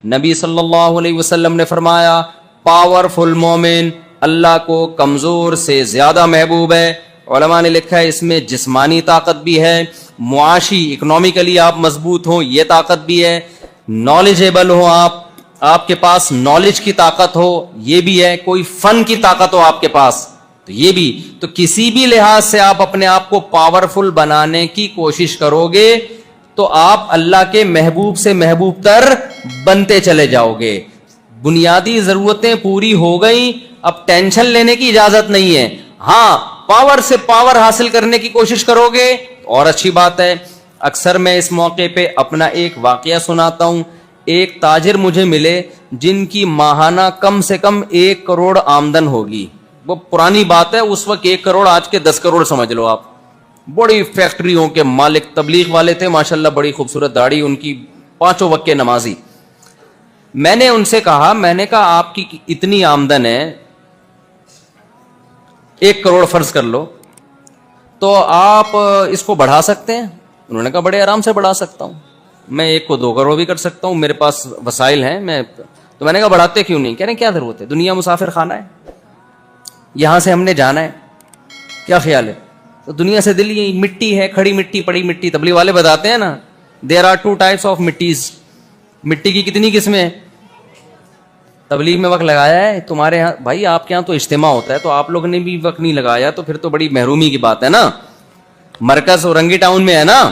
نبی صلی اللہ علیہ وسلم نے فرمایا پاورفل مومن اللہ کو کمزور سے زیادہ محبوب ہے. علماء نے لکھا ہے اس میں جسمانی طاقت بھی ہے, معاشی اکنامکلی آپ مضبوط ہوں یہ طاقت بھی ہے, نالجیبل ہو آپ کے پاس نالج کی طاقت ہو یہ بھی ہے, کوئی فن کی طاقت ہو آپ کے پاس تو یہ بھی. تو کسی بھی لحاظ سے آپ اپنے آپ کو پاورفل بنانے کی کوشش کرو گے تو آپ اللہ کے محبوب سے محبوب تر بنتے چلے جاؤ گے. بنیادی ضرورتیں پوری ہو گئیں, اب ٹینشن لینے کی اجازت نہیں ہے. ہاں پاور سے پاور حاصل کرنے کی کوشش کرو گے اور اچھی بات ہے. اکثر میں اس موقع پہ اپنا ایک واقعہ سناتا ہوں. ایک تاجر مجھے ملے جن کی ماہانہ کم سے کم 1 کروڑ آمدن ہوگی. وہ پرانی بات ہے, اس وقت 1 کروڑ آج کے 10 کروڑ سمجھ لو آپ. بڑی فیکٹریوں کے مالک, تبلیغ والے تھے ماشاءاللہ, بڑی خوبصورت داڑھی ان کی, 5 وقت کے نمازی. میں نے ان سے کہا, میں نے کہا آپ کی اتنی آمدن ہے 1 کروڑ فرض کر لو, تو آپ اس کو بڑھا سکتے ہیں؟ انہوں نے کہا بڑے آرام سے بڑھا سکتا ہوں, میں 1 کو 2 کروڑ بھی کر سکتا ہوں, میرے پاس وسائل ہیں. تو میں نے کہا بڑھاتے کیوں نہیں؟ کہہ رہے ہیں کیا ضرورت ہے, دنیا مسافر خانہ ہے, یہاں سے ہم نے جانا ہے, کیا خیال ہے؟ تو دنیا سے دل یہ مٹی ہے, کھڑی مٹی, پڑی مٹی. تبلیغ والے بتاتے ہیں نا دیر آر 2 types آف مٹیز. مٹی کی کتنی قسمیں ہیں؟ تبلیغ میں وقت لگایا ہے تمہارے یہاں بھائی, آپ کے یہاں تو اجتماع ہوتا ہے تو آپ لوگ نے بھی وقت نہیں لگایا, تو پھر تو بڑی محرومی کی بات ہے نا. مرکز اورنگی ٹاؤن میں ہے نا.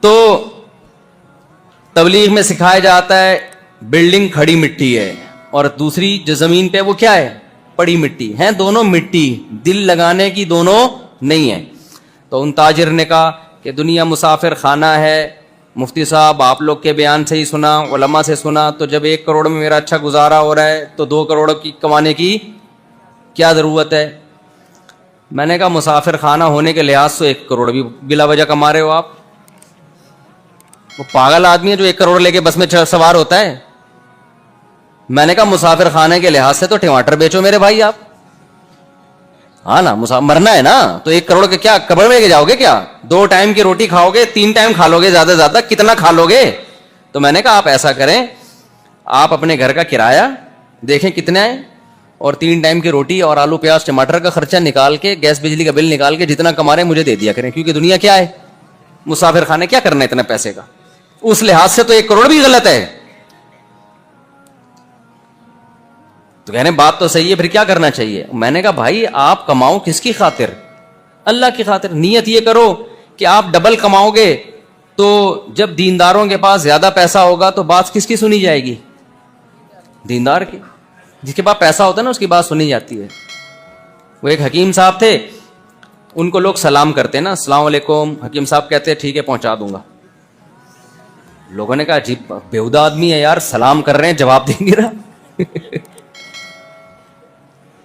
تو تبلیغ میں سکھایا جاتا ہے بلڈنگ کھڑی مٹی ہے اور دوسری جو زمین پہ وہ کیا ہے, پڑی مٹی ہے. دونوں مٹی, دل لگانے کی دونوں نہیں ہے. تو ان تاجر نے کہا کہ دنیا مسافر خانہ ہے. مفتی صاحب آپ لوگ کے بیان سے ہی سنا, علماء سے سنا, تو جب 1 کروڑ میں میرا اچھا گزارا ہو رہا ہے تو 2 کروڑ کی کمانے کی کیا ضرورت ہے؟ میں نے کہا مسافر خانہ ہونے کے لحاظ سے 1 کروڑ بھی بلا وجہ کما رہے ہو آپ. وہ پاگل آدمی ہے جو 1 کروڑ لے کے بس میں سوار ہوتا ہے. میں نے کہا مسافر خانے کے لحاظ سے تو ٹماٹر بیچو میرے بھائی آپ. ہاں نا, مرنا ہے نا, تو 1 کروڑ کے کیا قبر میں لے کے جاؤ گے کیا؟ 2 ٹائم کی روٹی کھاؤ گے, 3 ٹائم کھا لو گے زیادہ سے زیادہ, کتنا کھا لو گے؟ تو میں نے کہا آپ ایسا کریں, آپ اپنے گھر کا کرایہ دیکھیں کتنا ہے, اور 3 ٹائم کی روٹی اور آلو پیاز ٹماٹر کا خرچہ نکال کے, گیس بجلی کا بل نکال کے جتنا کما رہے ہیں مجھے دے دیا کریں, کیونکہ دنیا کیا ہے, مسافر خانے. کیا کرنا ہے اتنا پیسے کا؟ اس لحاظ سے تو 1 کروڑ بھی غلط ہے. تو کہنے بات تو صحیح ہے, پھر کیا کرنا چاہیے؟ میں نے کہا بھائی آپ کماؤ کس کی خاطر؟ اللہ کی خاطر. نیت یہ کرو کہ آپ ڈبل کماؤ گے تو جب دینداروں کے پاس زیادہ پیسہ ہوگا تو بات کس کی سنی جائے گی؟ دیندار کی. جس کے پاس پیسہ ہوتا ہے نا اس کی بات سنی جاتی ہے. وہ ایک حکیم صاحب تھے, ان کو لوگ سلام کرتے نا, السلام علیکم. حکیم صاحب کہتے ہیں ٹھیک ہے پہنچا دوں گا. لوگوں نے کہا عجیب بیہودہ آدمی ہے یار, سلام کر رہے ہیں جواب دیں گے نا.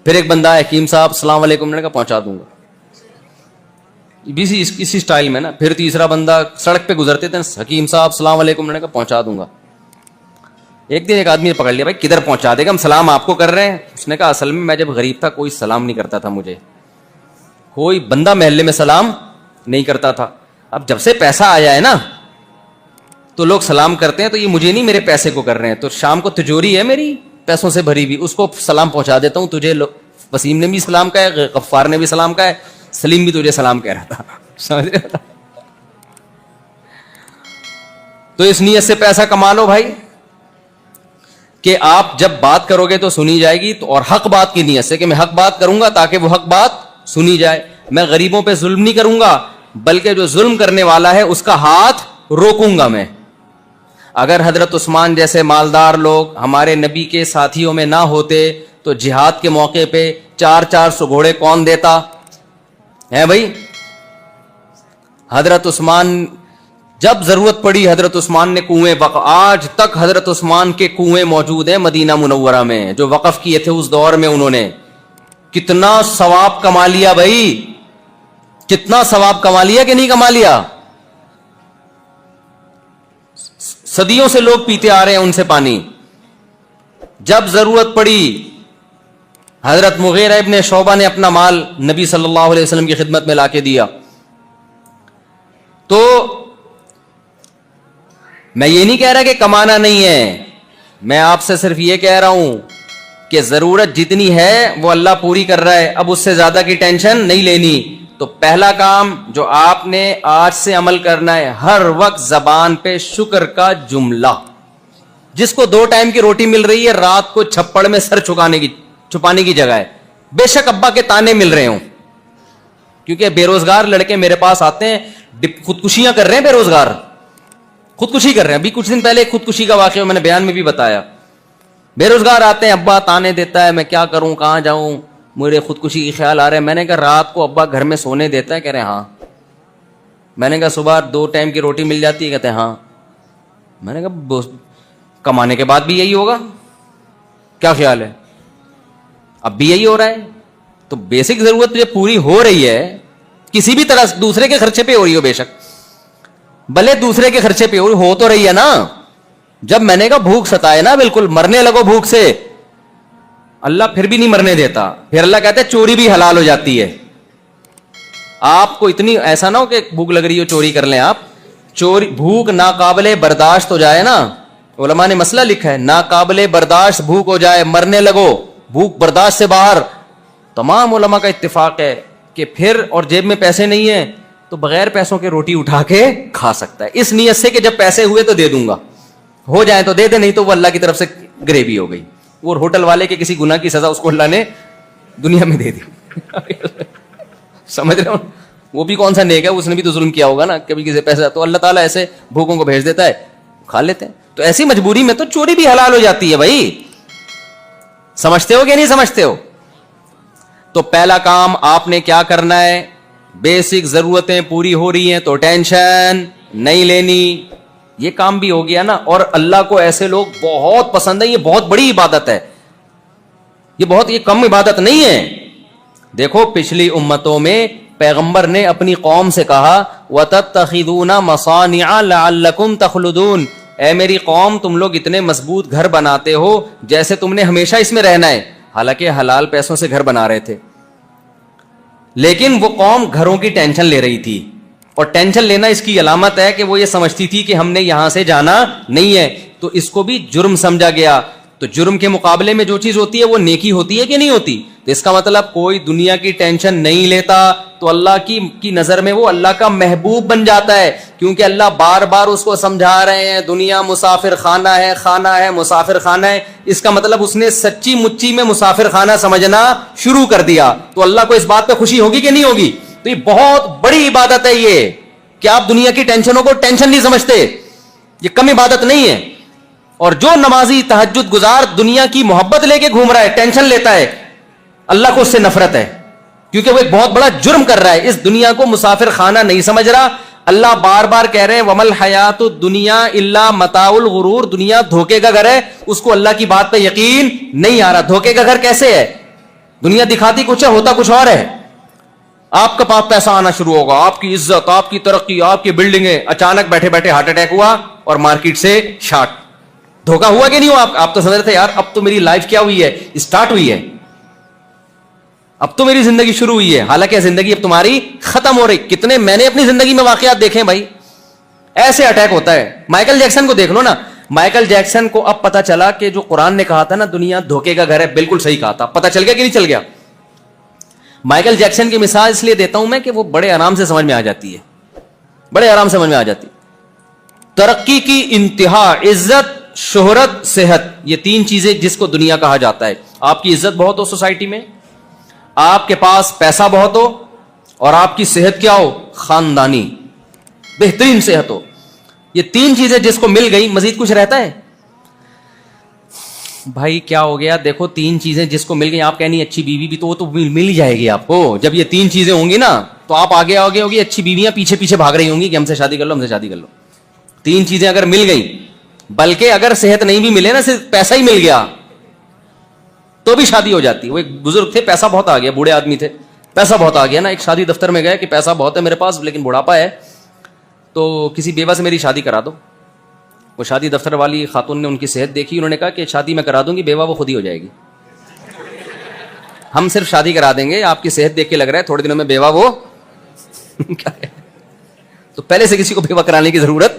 پھر ایک بندہ ہے, حکیم صاحب السلام علیکم. میں نے کہا پہنچا دوں گا, اسی سٹائل میں نا. پھر تیسرا بندہ, سڑک پہ گزرتے تھے, حکیم صاحب السلام علیکم. میں نے کہا پہنچا دوں گا. ایک دن ایک آدمی نے پکڑ لیا, بھائی کدھر پہنچا دے گا, ہم سلام آپ کو کر رہے ہیں. اس نے کہا اصل میں جب غریب تھا کوئی سلام نہیں کرتا تھا, مجھے کوئی بندہ محلے میں سلام نہیں کرتا تھا. اب جب سے پیسہ آیا ہے نا تو لوگ سلام کرتے ہیں, تو یہ مجھے نہیں میرے پیسے کو کر رہے ہیں. تو شام کو تجوری ہے میری پیسوں سے بھری ہوئی, اس کو سلام پہنچا دیتا ہوں. تجھے وسیم نے بھی سلام کہا ہے, غفار نے بھی سلام کہا ہے, سلیم بھی تجھے سلام کہہ رہا تھا. سمجھ رہے تھا؟ تو اس نیت سے پیسہ کما لو بھائی کہ آپ جب بات کرو گے تو سنی جائے گی, تو اور حق بات کی نیت سے کہ میں حق بات کروں گا تاکہ وہ حق بات سنی جائے. میں غریبوں پہ ظلم نہیں کروں گا, بلکہ جو ظلم کرنے والا ہے اس کا ہاتھ روکوں گا میں. اگر حضرت عثمان جیسے مالدار لوگ ہمارے نبی کے ساتھیوں میں نہ ہوتے تو جہاد کے موقع پہ 400 گھوڑے کون دیتا ہے بھائی؟ حضرت عثمان جب ضرورت پڑی, حضرت عثمان نے کنویں آج تک حضرت عثمان کے کنویں موجود ہیں مدینہ منورہ میں, جو وقف کیے تھے اس دور میں. انہوں نے کتنا ثواب کما لیا بھائی, کتنا ثواب کما لیا کہ نہیں کما لیا؟ صدیوں سے لوگ پیتے آ رہے ہیں ان سے پانی. جب ضرورت پڑی حضرت مغیرہ ابن شعبہ نے اپنا مال نبی صلی اللہ علیہ وسلم کی خدمت میں لا کے دیا. تو میں یہ نہیں کہہ رہا کہ کمانا نہیں ہے, میں آپ سے صرف یہ کہہ رہا ہوں کہ ضرورت جتنی ہے وہ اللہ پوری کر رہا ہے, اب اس سے زیادہ کی ٹینشن نہیں لینی. تو پہلا کام جو آپ نے آج سے عمل کرنا ہے, ہر وقت زبان پہ شکر کا جملہ. جس کو 2 ٹائم کی روٹی مل رہی ہے, رات کو چھپڑ میں سر چھپانے کی جگہ ہے, بے شک ابا کے تانے مل رہے ہوں, کیونکہ بے روزگار لڑکے میرے پاس آتے ہیں, خودکشیاں کر رہے ہیں, بے روزگار خودکشی کر رہے ہیں. ابھی کچھ دن پہلے خودکشی کا واقعہ میں نے بیان میں بھی بتایا. بے روزگار آتے ہیں, ابا تانے دیتا ہے, میں کیا کروں, کہاں جاؤں, میرے خودکشی کے خیال آ رہے ہیں. میں نے کہا رات کو ابا گھر میں سونے دیتا ہے؟ کہہ رہے ہاں. میں نے کہا صبح 2 ٹائم کی روٹی مل جاتی ہے؟ کہتے ہیں ہاں. میں نے کہا کمانے کے بعد بھی یہی ہوگا, کیا خیال ہے؟ اب بھی یہی ہو رہا ہے. تو بیسک ضرورت جو پوری ہو رہی ہے کسی بھی طرح, دوسرے کے خرچے پہ ہو رہی ہو, بے شک بھلے دوسرے کے خرچے پہ ہو تو رہی ہے نا. جب میں نے کہا بھوک ستائے نا, بالکل مرنے لگو بھوک سے, اللہ پھر بھی نہیں مرنے دیتا. پھر اللہ کہتا ہے چوری بھی حلال ہو جاتی ہے. آپ کو اتنی ایسا نہ ہو کہ بھوک لگ رہی ہو چوری کر لیں آپ. چوری بھوک ناقابل برداشت ہو جائے نا, علماء نے مسئلہ لکھا ہے, ناقابل برداشت بھوک ہو جائے, مرنے لگو, بھوک برداشت سے باہر, تمام علماء کا اتفاق ہے کہ پھر, اور جیب میں پیسے نہیں ہیں تو بغیر پیسوں کے روٹی اٹھا کے کھا سکتا ہے, اس نیت سے کہ جب پیسے ہوئے تو دے دوں گا, ہو جائے تو دے دے, نہیں تو وہ اللہ کی طرف سے گریوی ہو گئی. وہ ہوٹل والے کے کسی گناہ کی سزا اس کو اللہ نے دنیا میں دے دی. سمجھ رہے ہو, وہ بھی کون سا نیک ہے, اس نے بھی تو ظلم کیا ہوگا نا, کبھی کسی پیسے, تو اللہ تعالیٰ ایسے بھوکوں کو بھیج دیتا ہے, کھا لیتے ہیں. تو ایسی مجبوری میں تو چوری بھی حلال ہو جاتی ہے بھائی. سمجھتے ہو کہ نہیں سمجھتے ہو؟ تو پہلا کام آپ نے کیا کرنا ہے, بیسک ضرورتیں پوری ہو رہی ہیں تو ٹینشن نہیں لینی. یہ کام بھی ہو گیا نا. اور اللہ کو ایسے لوگ بہت پسند ہے, یہ بہت بڑی عبادت ہے, یہ کم عبادت نہیں ہے. دیکھو پچھلی امتوں میں پیغمبر نے اپنی قوم سے کہا وَتَتَّخِذُونَ مَصَانِعَ لَعَلَّكُمْ تَخْلُدُونَ, اے میری قوم تم لوگ اتنے مضبوط گھر بناتے ہو جیسے تم نے ہمیشہ اس میں رہنا ہے. حالانکہ حلال پیسوں سے گھر بنا رہے تھے, لیکن وہ قوم گھروں کی ٹینشن لے رہی تھی. اور ٹینشن لینا اس کی علامت ہے کہ وہ یہ سمجھتی تھی کہ ہم نے یہاں سے جانا نہیں ہے, تو اس کو بھی جرم سمجھا گیا. تو جرم کے مقابلے میں جو چیز ہوتی ہے وہ نیکی ہوتی ہے کہ نہیں ہوتی؟ تو اس کا مطلب کوئی دنیا کی ٹینشن نہیں لیتا تو اللہ کی نظر میں وہ اللہ کا محبوب بن جاتا ہے, کیونکہ اللہ بار بار اس کو سمجھا رہے ہیں دنیا مسافر خانہ ہے, خانہ ہے مسافر خانہ ہے. اس کا مطلب اس نے سچی مچی میں مسافر خانہ سمجھنا شروع کر دیا. تو اللہ کو اس بات پہ خوشی ہوگی کہ نہیں ہوگی؟ تو یہ بہت بڑی عبادت ہے یہ, کہ آپ دنیا کی ٹینشنوں کو ٹینشن نہیں سمجھتے. یہ کم عبادت نہیں ہے. اور جو نمازی تہجد گزار دنیا کی محبت لے کے گھوم رہا ہے, ٹینشن لیتا ہے, اللہ کو اس سے نفرت ہے, کیونکہ وہ ایک بہت بڑا جرم کر رہا ہے, اس دنیا کو مسافر خانہ نہیں سمجھ رہا. اللہ بار بار کہہ رہے ہیں وَمَا الْحَيَاةُ الدُّنْيَا إِلَّا مَتَاعُ الْغُرُورِ, دنیا دھوکے کا گھر ہے. اس کو اللہ کی بات پہ یقین نہیں آ رہا. دھوکے کا گھر کیسے ہے؟ دنیا دکھاتی کچھ ہے, ہوتا کچھ اور ہے. آپ کے پاس پیسہ آنا شروع ہوگا, آپ کی عزت, آپ کی ترقی, آپ کی بلڈنگیں, اچانک بیٹھے بیٹھے ہارٹ اٹیک ہوا اور مارکیٹ سے شارٹ. دھوکا ہوا کہ نہیں ہوا؟ آپ تو سمجھ رہے تھے یار اب تو میری لائف کیا ہوئی ہے, اسٹارٹ ہوئی ہے, اب تو میری زندگی شروع ہوئی ہے. حالانکہ زندگی اب تمہاری ختم ہو رہی. کتنے میں نے اپنی زندگی میں واقعات دیکھے بھائی, ایسے اٹیک ہوتا ہے. مائیکل جیکسن کو دیکھ لو نا, مائیکل جیکسن کو اب پتا چلا کہ جو قرآن نے کہا تھا نا دنیا دھوکے کا گھر ہے, بالکل صحیح کہا تھا. پتا چل گیا کہ نہیں چل گیا؟ مائیکل جیکسن کی مثال اس لیے دیتا ہوں میں کہ وہ بڑے آرام سے سمجھ میں آ جاتی ہے, بڑے آرام سے سمجھ میں آ جاتی. ترقی کی انتہا, عزت, شہرت, صحت, یہ 3 چیزیں جس کو دنیا کہا جاتا ہے. آپ کی عزت بہت ہو سوسائٹی میں, آپ کے پاس پیسہ بہت ہو, اور آپ کی صحت کیا ہو؟ خاندانی بہترین صحت ہو. یہ 3 چیزیں جس کو مل گئی مزید کچھ رہتا ہے؟ بھائی کیا ہو گیا؟ دیکھو 3 چیزیں جس کو مل گئی, آپ کہنی اچھی بیوی بھی تو وہ تو مل ہی جائے گی آپ کو. جب یہ 3 چیزیں ہوں گی نا تو آپ آگے ہوگی, اچھی بیویاں پیچھے پیچھے بھاگ رہی ہوں گی کہ ہم سے شادی کر لو, ہم سے شادی کر لو. 3 چیزیں اگر مل گئی, بلکہ اگر صحت نہیں بھی ملے نا, صرف پیسہ ہی مل گیا تو بھی شادی ہو جاتی. وہ ایک بزرگ تھے, پیسہ بہت آ گیا, بوڑھے آدمی تھے, پیسہ بہت آ گیا نا. ایک شادی دفتر میں گئے کہ پیسہ بہت ہے میرے پاس لیکن بڑھاپا ہے, تو کسی بیوہ سے میری شادی کرا دو. وہ شادی دفتر والی خاتون نے ان کی صحت دیکھی, انہوں نے کہا کہ شادی میں کرا دوں گی, بیوہ وہ خود ہی ہو جائے گی, ہم صرف شادی کرا دیں گے, آپ کی صحت دیکھ کے لگ رہا ہے تھوڑے دنوں میں بیوہ وہ کیا ہے. تو پہلے سے کسی کو بیوہ کرانے کی ضرورت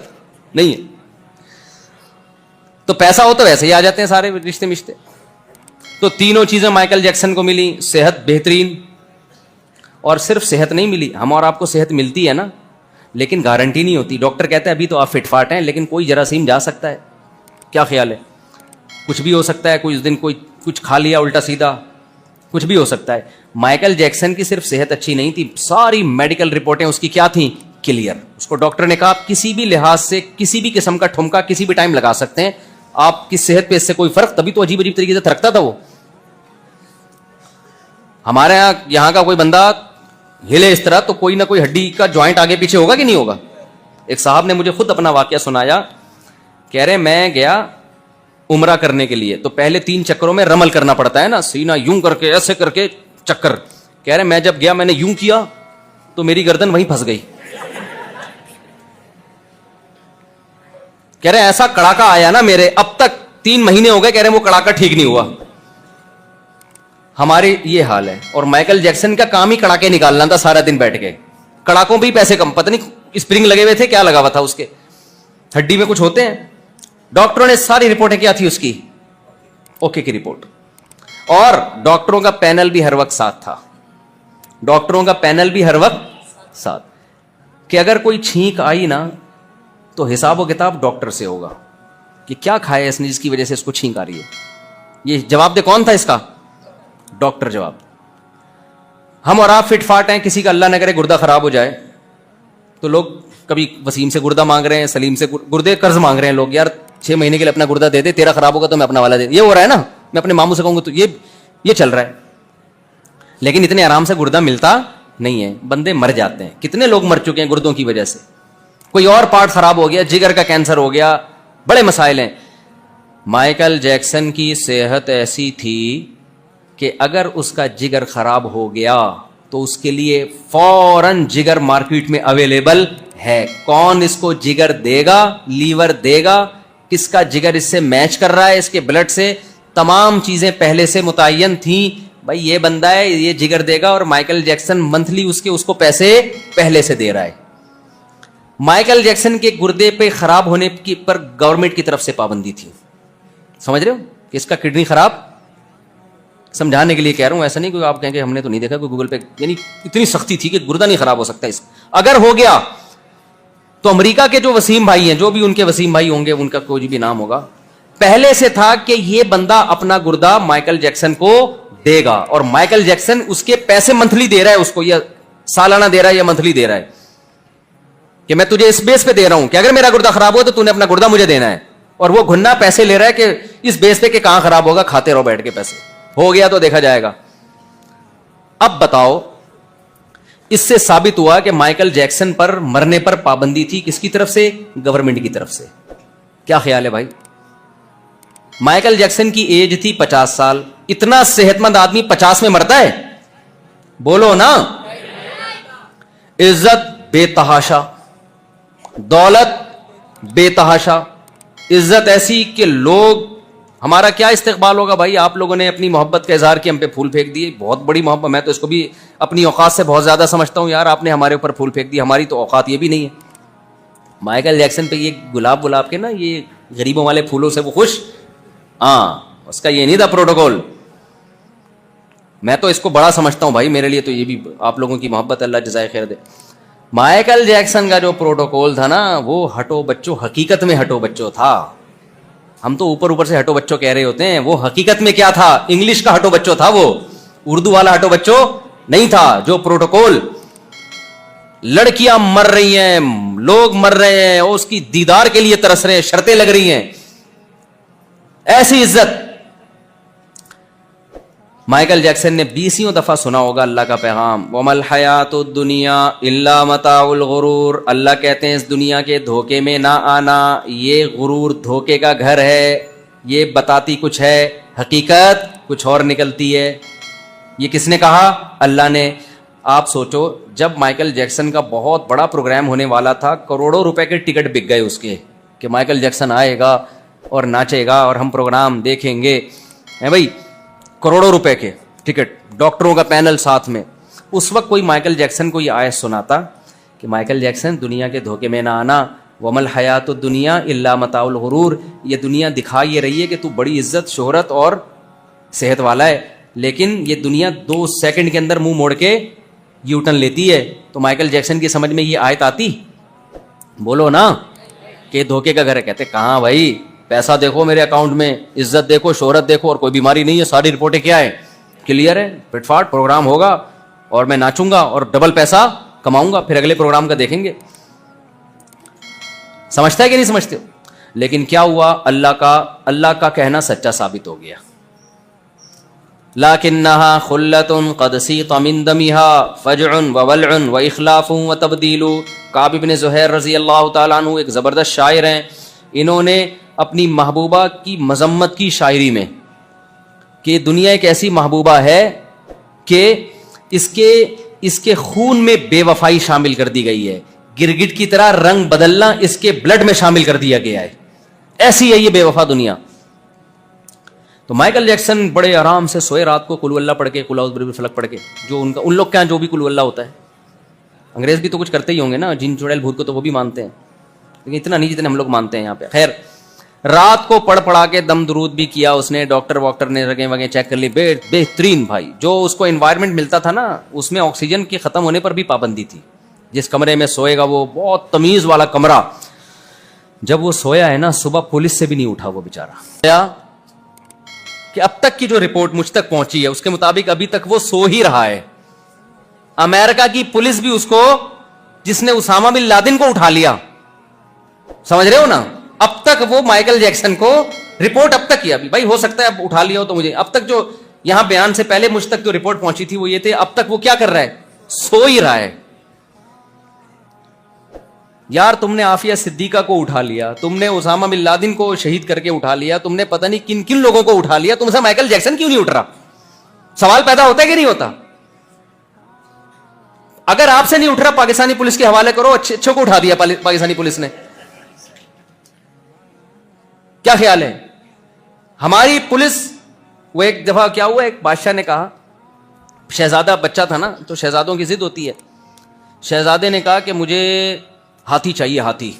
نہیں ہے. تو پیسہ ہو تو ویسے ہی آ جاتے ہیں سارے رشتے مشتے. تو تینوں چیزیں مائیکل جیکسن کو ملی, صحت بہترین, اور صرف صحت نہیں ملی, ہم اور آپ کو صحت ملتی ہے نا, لیکن گارنٹی نہیں ہوتی. ڈاکٹر کہتا ہے ابھی تو آپ فٹ فاٹ ہیں, لیکن کوئی جراثیم جا سکتا ہے. کیا خیال ہے؟ کچھ بھی ہو سکتا ہے, کوئی اس دن کوئی کچھ کھا لیا الٹا سیدھا, کچھ بھی ہو سکتا ہے. مائیکل جیکسن کی صرف صحت اچھی نہیں تھی, ساری میڈیکل رپورٹیں اس کی کیا تھیں؟ کلیئر. اس کو ڈاکٹر نے کہا کسی بھی لحاظ سے کسی بھی قسم کا ٹھمکا کسی بھی ٹائم لگا سکتے ہیں, آپ کی صحت پہ اس سے کوئی فرق. تبھی تو عجیب عجیب طریقے سے تھرکتا تھا وہ. ہمارے یہاں کا کوئی بندہ ہلے اس طرح تو کوئی نہ کوئی ہڈی کا جوائنٹ آگے پیچھے ہوگا کہ نہیں ہوگا. ایک صاحب نے مجھے خود اپنا واقعہ سنایا, کہہ رہے میں گیا عمرہ کرنے کے لیے, تو پہلے 3 چکروں میں رمل کرنا پڑتا ہے نا, سینہ یوں کر کے ایسے کر کے چکر. کہہ رہے میں جب گیا میں نے یوں کیا تو میری گردن وہیں پھنس گئی. کہہ رہے ایسا کڑاکا آیا نا میرے, اب تک 3 مہینے ہو گئے, کہہ رہے وہ کڑاکا ٹھیک نہیں ہوا. ہمارے یہ حال ہے. اور مائیکل جیکسن کا کام ہی کڑاکے نکالنا تھا سارا دن بیٹھ کے. کڑاکوں پہ ہی پیسے کم, پتہ نہیں اسپرنگ لگے ہوئے تھے, کیا لگا ہوا تھا اس کے, ہڈی میں کچھ ہوتے ہیں. ڈاکٹروں نے ساری رپورٹیں کیا تھی اس کی, اوکے کی رپورٹ. اور ڈاکٹروں کا پینل بھی ہر وقت ساتھ تھا, ڈاکٹروں کا پینل بھی ہر وقت ساتھ, کہ اگر کوئی چھینک آئی نا تو حساب و کتاب ڈاکٹر سے ہوگا کہ کیا کھایا اس نے جس کی وجہ سے اس کو چھینک آ رہی ہے. یہ جواب دے کون تھا اس کا؟ ڈاکٹر جواب. ہم اور آپ فٹ فاٹ ہیں, کسی کا اللہ نہ کرے گردہ خراب ہو جائے تو لوگ کبھی وسیم سے گردہ مانگ رہے ہیں, سلیم سے گردے قرض مانگ رہے ہیں لوگ, یار 6 مہینے کے لیے اپنا گردہ دے دے, تیرا خراب ہوگا تو میں اپنا والا دے. یہ ہو رہا ہے نا, میں اپنے ماموں سے کہوں گا تو یہ چل رہا ہے. لیکن اتنے آرام سے گردہ ملتا نہیں ہے, بندے مر جاتے ہیں. کتنے لوگ مر چکے ہیں گردوں کی وجہ سے, کوئی اور پارٹ خراب ہو گیا, جگر کا کینسر ہو گیا, بڑے مسائل ہیں. مائیکل جیکسن کی صحت ایسی تھی کہ اگر اس کا جگر خراب ہو گیا تو اس کے لیے فوراً جگر مارکیٹ میں اویلیبل ہے. کون اس کو جگر دے گا, لیور دے گا, کس کا جگر اس سے میچ کر رہا ہے, اس کے بلڈ سے, تمام چیزیں پہلے سے متعین تھیں. بھائی یہ بندہ ہے, یہ جگر دے گا, اور مائیکل جیکسن منتھلی اس کو پیسے پہلے سے دے رہا ہے. مائیکل جیکسن کے گردے پہ خراب ہونے کی پر گورنمنٹ کی طرف سے پابندی تھی. سمجھ رہے ہو کہ اس کا کڈنی خراب, سمجھانے کے لیے کہہ رہا ہوں, ایسا نہیں کہ آپ کہیں کہ ہم نے تو نہیں دیکھا کوئی گوگل پہ, یعنی اتنی سختی تھی کہ گردہ نہیں خراب ہو سکتا. اس اگر ہو گیا تو امریکہ کے جو وسیم بھائی ہیں, جو بھی ان کے وسیم بھائی ہوں گے, ان کا کوئی بھی نام ہوگا, پہلے سے تھا کہ یہ بندہ اپنا گردہ مائیکل جیکسن کو دے گا, اور مائیکل جیکسن اس کے پیسے منتھلی دے رہا ہے اس کو, یا سالانہ دے رہا ہے یا منتھلی دے رہا ہے, کہ میں تجھے اس بیس پہ دے رہا ہوں کہ اگر میرا گردہ خراب ہو تو تو نے اپنا گردہ مجھے دینا ہے. اور وہ گھننا پیسے لے رہا ہے کہ اس بیس پہ کہ کہاں خراب ہوگا, کھاتے رہو بیٹھ کے پیسے, ہو گیا تو دیکھا جائے گا. اب بتاؤ, اس سے ثابت ہوا کہ مائیکل جیکسن پر مرنے پر پابندی تھی, کس کی طرف سے؟ گورنمنٹ کی طرف سے. کیا خیال ہے بھائی؟ مائیکل جیکسن کی ایج تھی 50 سال. اتنا صحت مند آدمی 50 میں مرتا ہے؟ بولو نا. عزت بے تحاشا, دولت بے تحاشا, عزت ایسی کہ لوگ, ہمارا کیا استقبال ہوگا بھائی. آپ لوگوں نے اپنی محبت کا اظہار کیا, ہم پہ پھول پھینک دیے, بہت بڑی محبت. میں تو اس کو بھی اپنی اوقات سے بہت زیادہ سمجھتا ہوں, یار آپ نے ہمارے اوپر پھول پھینک دی, ہماری تو اوقات یہ بھی نہیں ہے. مائیکل جیکسن پہ یہ گلاب کے نا, یہ غریبوں والے پھولوں سے وہ خوش, ہاں اس کا یہ نہیں تھا پروٹوکول. میں تو اس کو بڑا سمجھتا ہوں بھائی, میرے لیے تو یہ بھی آپ لوگوں کی محبت, اللہ جزائے خیر دے. مائیکل جیکسن کا جو پروٹوکول تھا نا, وہ ہٹو بچوں, حقیقت میں ہٹو بچوں تھا. ہم تو اوپر سے ہٹو بچوں کہہ رہے ہوتے ہیں, وہ حقیقت میں کیا تھا؟ انگلش کا ہٹو بچوں تھا وہ, اردو والا ہٹو بچوں نہیں تھا. جو پروٹوکول, لڑکیاں مر رہی ہیں, لوگ مر رہے ہیں, اس کی دیدار کے لیے ترس رہے ہیں, شرطیں لگ رہی ہیں, ایسی عزت. مائیکل جیکسن نے 20 دفعہ سنا ہوگا اللہ کا پیغام, وَمَا الْحَيَاةُ الدُّنْيَا إِلَّا مَتَاعُ الْغُرُورِ. اللہ کہتے ہیں اس دنیا کے دھوکے میں نہ آنا, یہ غرور دھوکے کا گھر ہے, یہ بتاتی کچھ ہے, حقیقت کچھ اور نکلتی ہے. یہ کس نے کہا؟ اللہ نے. آپ سوچو, جب مائیکل جیکسن کا بہت بڑا پروگرام ہونے والا تھا, کروڑوں روپے کے ٹکٹ بک گئے اس کے, کہ مائیکل جیکسن آئے گا اور ناچے گا اور ہم پروگرام دیکھیں گے, بھائی کروڑوں روپے کے ٹکٹ, ڈاکٹروں کا پینل ساتھ میں. اس وقت کوئی مائیکل جیکسن کو یہ آیت سناتا کہ مائیکل جیکسن دنیا کے دھوکے میں نہ آنا, ومل حیات الدنیا الا متاع الغرور, یہ دنیا دکھا یہ رہی ہے کہ تو بڑی عزت شہرت اور صحت والا ہے, لیکن یہ دنیا 2 سیکنڈ کے اندر منہ موڑ کے یو ٹرن لیتی ہے. تو مائیکل جیکسن کی سمجھ میں یہ آیت آتی؟ بولو نا, کہ دھوکے کا گھر ہے. کہتے کہاں بھائی, پیسہ دیکھو میرے اکاؤنٹ میں, عزت دیکھو, شہرت دیکھو, اور کوئی بیماری نہیں ہے, ساری رپورٹیں کیا ہے, کلیئر ہے, فٹ فاٹ پروگرام ہوگا اور میں ناچوں گا اور ڈبل پیسہ کماؤں گا, پھر اگلے پروگرام کا دیکھیں گے. سمجھتا ہے کہ نہیں سمجھتے ہو؟ لیکن کیا ہوا, اللہ کا کہنا سچا ثابت ہو گیا. لکنھا خلۃ قد سیق من دمھا فجع وولع واخلاف وتبدیل. کعب بن زہیر رضی اللہ تعالیٰ عنہ ایک زبردست شاعر ہیں. انہوں نے اپنی محبوبہ کی مذمت کی شاعری میں کہ دنیا ایک ایسی محبوبہ ہے کہ اس کے خون میں بے وفائی شامل کر دی گئی ہے, گرگٹ کی طرح رنگ بدلنا اس کے بلڈ میں شامل کر دیا گیا ہے, ایسی ہے یہ بے وفا دنیا. تو مائیکل جیکسن بڑے آرام سے سوئے رات کو, قل اللہ پڑھ کے, قل اعوذ برب الفلق پڑھ کے, جو ان لوگ کیا جو بھی قل اللہ ہوتا ہے. انگریز بھی تو کچھ کرتے ہی ہوں گے نا, جن چڑیل بھوت کو تو وہ بھی مانتے ہیں, لیکن اتنا نہیں جتنے ہم لوگ مانتے ہیں یہاں پہ. خیر, رات کو پڑھا کے دم درود بھی کیا اس نے, ڈاکٹر نے رگیں وگیں چیک کر لی, بہترین بھائی. جو اس کو انوائرمنٹ ملتا تھا نا, اس میں آکسیجن کے ختم ہونے پر بھی پابندی تھی. جس کمرے میں سوئے گا وہ بہت تمیز والا کمرہ. جب وہ سویا ہے نا, صبح پولیس سے بھی نہیں اٹھا وہ بیچارہ, کہ اب تک کی جو رپورٹ مجھ تک پہنچی ہے اس کے مطابق ابھی تک وہ سو ہی رہا ہے. امریکہ کی پولیس بھی اس کو, جس نے اسامہ بن لادن کو اٹھا لیا, سمجھ رہے ہو نا, اب تک وہ مائیکل جیکسن کو رپورٹ اب تک کیا, بھائی ہو سکتا ہے اب اٹھا لیا ہو تو مجھے, اب تک جو یہاں بیان سے پہلے مجھ تک جو رپورٹ پہنچی تھی وہ یہ تھے, اب تک وہ کیا کر رہا ہے, سو ہی رہا ہے. یار تم نے عافیہ صدیقہ کو اٹھا لیا, تم نے اسامہ بن لادن کو شہید کر کے اٹھا لیا, تم نے پتہ نہیں کن کن لوگوں کو اٹھا لیا, تم سے مائیکل جیکسن کیوں نہیں اٹھ رہا؟ سوال پیدا ہوتا ہے کہ نہیں ہوتا؟ اگر آپ سے نہیں اٹھ رہا, پاکستانی پولیس کے حوالے کرو, اچھے کو اٹھا دیا پاکستانی پولیس نے. کیا خیال ہے ہماری پولیس؟ وہ ایک دفعہ کیا ہوا, ایک بادشاہ نے کہا, شہزادہ بچہ تھا نا, تو شہزادوں کی ضد ہوتی ہے. شہزادے نے کہا کہ مجھے ہاتھی چاہیے, ہاتھی,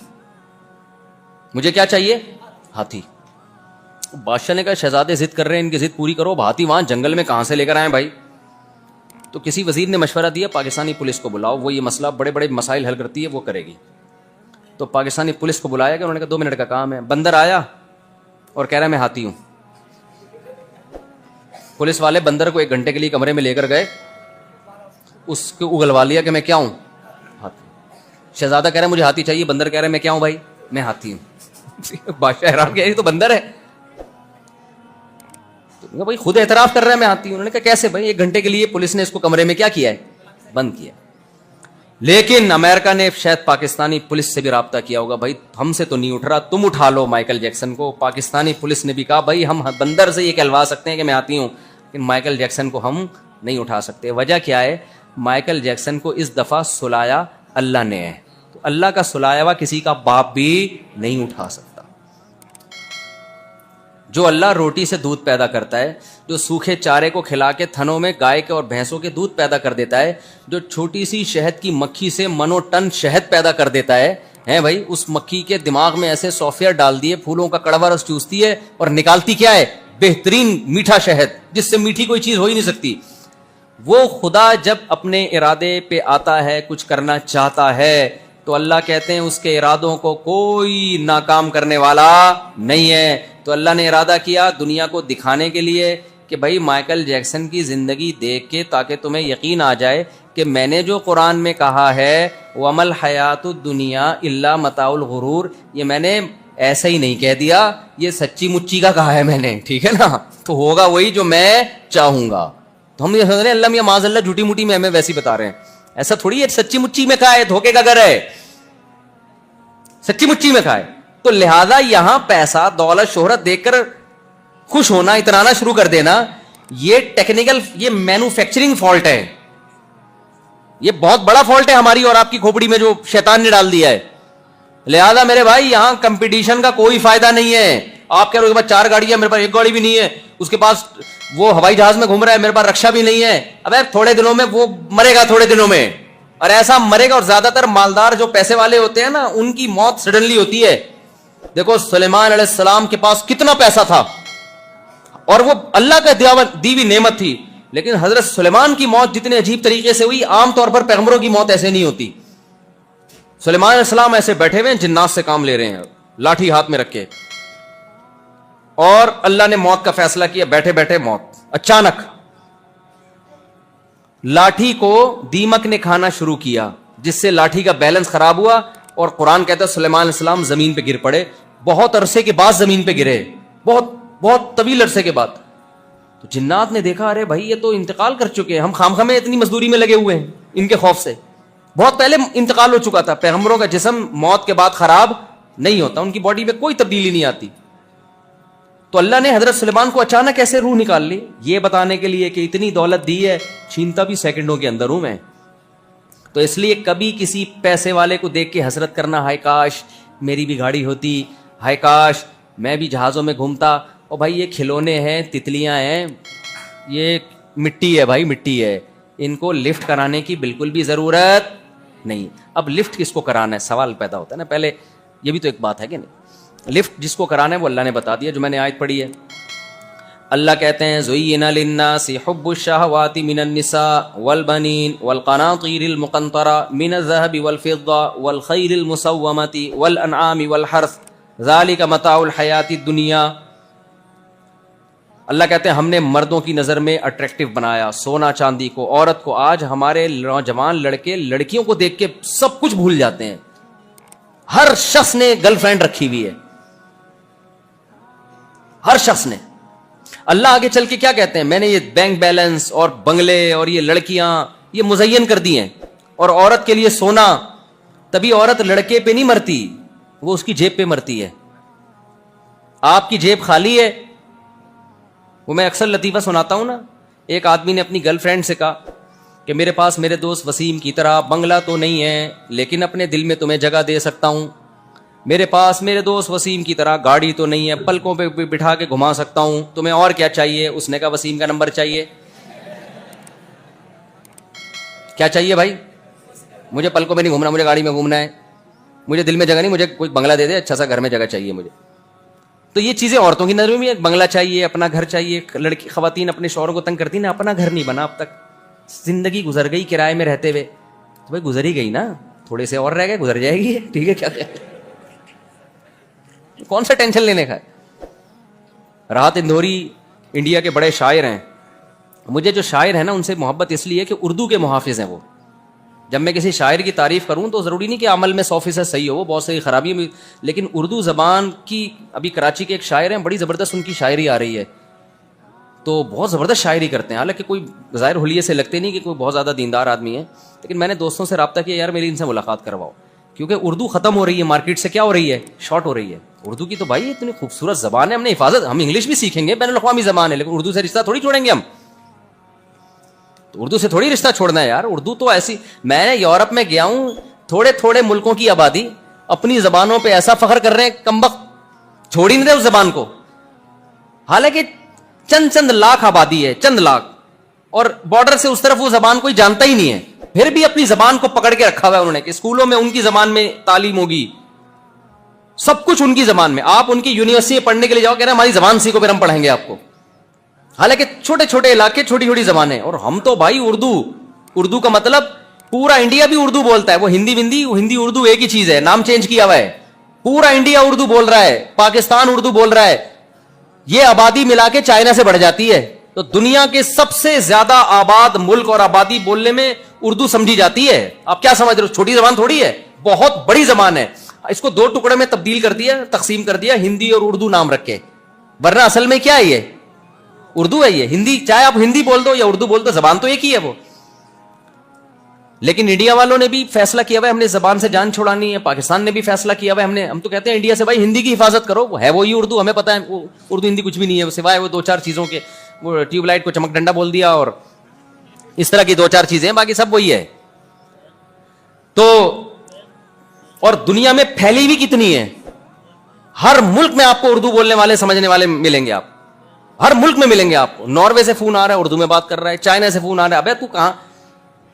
مجھے کیا چاہیے, ہاتھی. بادشاہ نے کہا شہزادے ضد کر رہے ہیں, ان کی ضد پوری کرو, ہاتھی وہاں جنگل میں کہاں سے لے کر آئے بھائی؟ تو کسی وزیر نے مشورہ دیا پاکستانی پولیس کو بلاؤ, وہ یہ مسئلہ بڑے بڑے مسائل حل کرتی ہے, وہ کرے گی. تو پاکستانی پولیس کو بلایا کہ انہوں نے کہا 2 منٹ کا کام ہے. بندر آیا اور کہہ رہا ہے میں ہاتھی ہوں. پولیس والے بندر کو 1 گھنٹے کے لیے کمرے میں لے کر گئے, اس کو اگلوا لیا کہ میں کیا ہوں, ہاتھی. شہزادہ کہہ رہا ہے مجھے ہاتھی چاہیے, بندر کہہ رہا ہے میں کیا ہوں بھائی, میں ہاتھی ہوں. بادشاہ حیران کہہ رہی تو بندر ہے, تو بھائی خود اعتراف کر رہا ہے میں ہاتھی ہوں. انہوں نے کہا کیسے بھائی؟ 1 گھنٹے کے لیے پولیس نے اس کو کمرے میں کیا کیا ہے, بند کیا. لیکن امریکہ نے شاید پاکستانی پولیس سے بھی رابطہ کیا ہوگا, بھائی ہم سے تو نہیں اٹھ رہا, تم اٹھا لو مائیکل جیکسن کو. پاکستانی پولیس نے بھی کہا بھائی ہم بندر سے یہ کہلوا سکتے ہیں کہ میں آتی ہوں, لیکن مائیکل جیکسن کو ہم نہیں اٹھا سکتے. وجہ کیا ہے؟ مائیکل جیکسن کو اس دفعہ سلایا اللہ نے ہے, تو اللہ کا سلایا ہوا کسی کا باپ بھی نہیں اٹھا سکتا. جو اللہ روٹی سے دودھ پیدا کرتا ہے, جو سوکھے چارے کو کھلا کے تھنوں میں گائے کے اور بھینسوں کے دودھ پیدا کر دیتا ہے, جو چھوٹی سی شہد کی مکھی سے منو ٹن شہد پیدا کر دیتا ہے بھائی, اس مکھی کے دماغ میں ایسے سافٹ ڈال دیے, پھولوں کا کڑوا رس چوستی ہے اور نکالتی کیا ہے, بہترین میٹھا شہد, جس سے میٹھی کوئی چیز ہو ہی نہیں سکتی. وہ خدا جب اپنے ارادے پہ آتا ہے, کچھ کرنا چاہتا ہے, تو اللہ کہتے ہیں اس کے ارادوں کو کوئی ناکام کرنے والا نہیں ہے. تو اللہ نے ارادہ کیا دنیا کو دکھانے کے لیے کہ بھائی مائیکل جیکسن کی زندگی دیکھ کے, تاکہ تمہیں یقین آ جائے کہ میں نے جو قرآن میں کہا ہے وَمَا الْحَيَاةُ الدُّنْيَا إِلَّا مَتَاعُ الْغُرُورِ, یہ میں نے ایسا ہی نہیں کہہ دیا, یہ سچی مچی کا کہا ہے میں نے, ٹھیک ہے نا, تو ہوگا وہی جو میں چاہوں گا. تو ہم یہ سمجھ رہے ہیں اللہ میاں معاذ اللہ جھوٹی موٹی میں ہمیں ویسی بتا رہے ہیں, ایسا تھوڑی ہے, سچی مچی میں کہا ہے, دھوکے کا گھر ہے, سچی مچی میں کہا ہے. تو لہذا یہاں پیسہ دولت شہرت دیکھ کر خوش ہونا, اترانا شروع کر دینا, یہ ٹیکنیکل, یہ مینوفیکچرنگ فالٹ ہے, یہ بہت بڑا فالٹ ہے ہماری اور آپ کی کھوپڑی میں جو شیطان نے ڈال دیا ہے. لہذا میرے بھائی یہاں کمپٹیشن کا کوئی فائدہ نہیں ہے. آپ کہہ رہے ہو کہ 4 گاڑیاں, میرے پاس 1 گاڑی بھی نہیں ہے, اس کے پاس وہ ہوائی جہاز میں گھوم رہا ہے, میرے پاس رکشا بھی نہیں ہے. اب تھوڑے دنوں میں وہ مرے گا, تھوڑے دنوں میں اور ایسا مرے گا. اور زیادہ تر مالدار جو پیسے والے ہوتے ہیں نا, ان کی موت سڈنلی ہوتی ہے. دیکھو سلیمان علیہ السلام کے پاس کتنا پیسہ تھا اور وہ اللہ کا دی ہوئی نعمت تھی, لیکن حضرت سلیمان کی موت جتنے عجیب طریقے سے ہوئی, عام طور پر پیغمبروں کی موت ایسے نہیں ہوتی. سلیمان علیہ السلام ایسے بیٹھے ہوئے ہیں, جنات سے کام لے رہے ہیں, لاٹھی ہاتھ میں رکھے, اور اللہ نے موت کا فیصلہ کیا, بیٹھے بیٹھے موت. اچانک لاٹھی کو دیمک نے کھانا شروع کیا, جس سے لاٹھی کا بیلنس خراب ہوا, اور قرآن کہتا ہے سلیمان علیہ السلام زمین پہ گر پڑے. بہت عرصے کے بعد زمین پہ گرے, بہت بہت طویل عرصے کے بعد. تو جنات نے دیکھا ارے بھائی یہ تو انتقال کر چکے ہیں, ہم خام میں اتنی مزدوری میں لگے ہوئے ہیں ان کے خوف سے. بہت پہلے انتقال ہو چکا تھا. پیغمبروں کا جسم موت کے بعد خراب نہیں ہوتا, ان کی باڈی میں کوئی تبدیلی نہیں آتی. تو اللہ نے حضرت سلیمان کو اچانک ایسے روح نکال لی, یہ بتانے کے لیے کہ اتنی دولت دی ہے, چھینتا بھی سیکنڈوں کے اندر ہوں میں. تو اس لیے کبھی کسی پیسے والے کو دیکھ کے حسرت کرنا, ہائے کاش میری بھی گاڑی ہوتی, ہائے کاش میں بھی جہازوں میں گھومتا. اور بھائی یہ کھلونے ہیں, تتلیاں ہیں, یہ مٹی ہے بھائی, مٹی ہے, ان کو لفٹ کرانے کی بالکل بھی ضرورت نہیں. اب لفٹ کس کو کرانا ہے, سوال پیدا ہوتا ہے نا. پہلے یہ بھی تو ایک بات ہے کہ نہیں, لفٹ جس کو کرانا ہے وہ اللہ نے بتا دیا, جو میں نے آیت پڑھی ہے. اللہ کہتے ہیں زُيِّنَ لِلنَّاسِ حُبُّ الشَّهَوَاتِ مِنَ النِّسَاءِ وَالْبَنِينَ وَالْقَنَاطِيرِ الْمُقَنطَرَةِ مِنَ الذَّهَبِ وَالْفِضَّةِ وَالْخَيْلِ الْمُسَوَّمَةِ وَالْأَنْعَامِ وَالْحَرْثِ ذَلِكَ مَتَاعُ الْحَيَاةِ الدُّنْيَا. اللہ کہتے ہیں ہم نے مردوں کی نظر میں اٹریکٹیو بنایا سونا چاندی کو, عورت کو. آج ہمارے نوجوان لڑکے لڑکیوں کو دیکھ کے سب کچھ بھول جاتے ہیں. ہر شخص نے گرل فرینڈ رکھی ہوئی ہے, ہر شخص نے. اللہ آگے چل کے کیا کہتے ہیں, میں نے یہ بینک بیلنس اور بنگلے اور یہ لڑکیاں یہ مزین کر دی ہیں, اور عورت کے لیے سونا. تبھی عورت لڑکے پہ نہیں مرتی, وہ اس کی جیب پہ مرتی ہے. آپ کی جیب خالی ہے. وہ میں اکثر لطیفہ سناتا ہوں نا, ایک آدمی نے اپنی گرل فرینڈ سے کہا کہ میرے پاس میرے دوست وسیم کی طرح بنگلہ تو نہیں ہے, لیکن اپنے دل میں تمہیں جگہ دے سکتا ہوں. میرے پاس میرے دوست وسیم کی طرح گاڑی تو نہیں ہے, پلکوں پہ بٹھا کے گھما سکتا ہوں, تمہیں اور کیا چاہیے؟ اس نے کہا وسیم کا نمبر چاہیے. کیا چاہیے بھائی؟ مجھے پلکوں پہ نہیں گھومنا, مجھے گاڑی میں گھومنا ہے, مجھے دل میں جگہ نہیں, مجھے کوئی بنگلہ دے دے, اچھا سا گھر میں جگہ چاہیے مجھے. تو یہ چیزیں عورتوں کی نظر میں بھی, بنگلہ چاہیے, اپنا گھر چاہیے. لڑکی خواتین اپنے شوہروں کو تنگ کرتی نا, اپنا گھر نہیں بنا اب تک, زندگی گزر گئی کرائے میں رہتے ہوئے. تو بھائی گزر ہی گئی نا, تھوڑے سے اور رہ گئے, گزر جائے گی, ٹھیک ہے, کیا کون سا ٹینشن لینے کا ہے. راحت اندوری انڈیا کے بڑے شاعر ہیں. مجھے جو شاعر ہیں نا ان سے محبت اس لیے کہ اردو کے محافظ ہیں وہ. جب میں کسی شاعر کی تعریف کروں تو ضروری نہیں کہ عمل میں 100% صحیح ہو, وہ بہت ساری خرابی میں, لیکن اردو زبان کی, ابھی کراچی کے ایک شاعر ہیں, بڑی زبردست ان کی شاعری آ رہی ہے, تو بہت زبردست شاعری کرتے ہیں. حالانکہ کوئی ظاہر حلیے سے لگتے نہیں کہ کوئی بہت زیادہ دیندار آدمی ہے, لیکن میں نے دوستوں سے رابطہ کیا, یار میری ان سے ملاقات کرواؤ, کیونکہ اردو ختم ہو رہی ہے, مارکیٹ سے کیا ہو رہی ہے, شارٹ ہو رہی ہے. اردو کی تو بھائی اتنی خوبصورت زبان ہے, ہم نے حفاظت, ہم انگلش بھی سیکھیں گے, بین الاقوامی زبان ہے, لیکن اردو سے رشتہ تھوڑی چھوڑیں گے ہم. تو اردو سے تھوڑی رشتہ چھوڑنا ہے یار. اردو تو ایسی, میں یورپ میں گیا ہوں, تھوڑے تھوڑے ملکوں کی آبادی اپنی زبانوں پہ ایسا فخر کر رہے ہیں, کمبخت چھوڑ ہی نہیں رہے اس زبان کو. حالانکہ چند لاکھ آبادی ہے, چند لاکھ, اور بارڈر سے اس طرف وہ زبان کوئی جانتا ہی نہیں ہے, پھر بھی اپنی زبان کو پکڑ کے رکھا ہوا ہے انہوں نے, کہ اسکولوں میں ان کی زبان میں تعلیم ہوگی, سب کچھ ان کی زبان میں. آپ ان کی یونیورسٹی میں پڑھنے کے لیے جاؤ, کہہ رہے ہیں ہماری زبان سیکھو, پھر ہم پڑھیں گے آپ کو. حالانکہ چھوٹے چھوٹے علاقے, چھوٹی چھوٹی زبانیں, اور ہم تو بھائی اردو کا مطلب پورا انڈیا بھی اردو بولتا ہے. وہ ہندی اردو ایک ہی چیز ہے, نام چینج کیا ہوا ہے. پورا انڈیا اردو بول رہا ہے, پاکستان اردو بول رہا ہے, یہ آبادی ملا کے چائنا سے بڑھ جاتی ہے. تو دنیا کے سب سے زیادہ آباد ملک اور آبادی بولنے میں اردو سمجھی جاتی ہے. آپ کیا سمجھ رہے ہو, چھوٹی زبان تھوڑی ہے, بہت بڑی زبان ہے. اس کو 2 ٹکڑے میں تبدیل کر دیا, تقسیم کر دیا, ہندی اور اردو نام رکھ کے, ورنہ اصل میں کیا ہے, یہ اردو ہے. یہ ہندی, چاہے آپ ہندی بول دو یا اردو بول دو, زبان تو ایک ہی ہے وہ. لیکن انڈیا والوں نے بھی فیصلہ کیا ہوا ہے ہم نے زبان سے جان چھڑانی ہے, پاکستان نے بھی فیصلہ کیا ہوا ہے, ہم تو کہتے ہیں انڈیا سے بھائی ہندی کی حفاظت کرو, وہ ہے وہی اردو, ہمیں پتا ہے وہ اردو ہندی کچھ بھی نہیں ہے, سوائے وہ 2-4 چیزوں کے, وہ ٹیوب لائٹ کو چمک ڈنڈا بول دیا اور اس طرح کی 2-4 چیزیں, باقی سب وہی ہے. تو اور دنیا میں پھیلی بھی کتنی ہے, ہر ملک میں آپ کو اردو بولنے والے سمجھنے والے ملیں گے, آپ ہر ملک میں ملیں گے آپ کو. ناروے سے فون آ رہا ہے اردو میں بات کر رہا ہے, چائنا سے فون آ رہا ہے, ابے تو کہاں,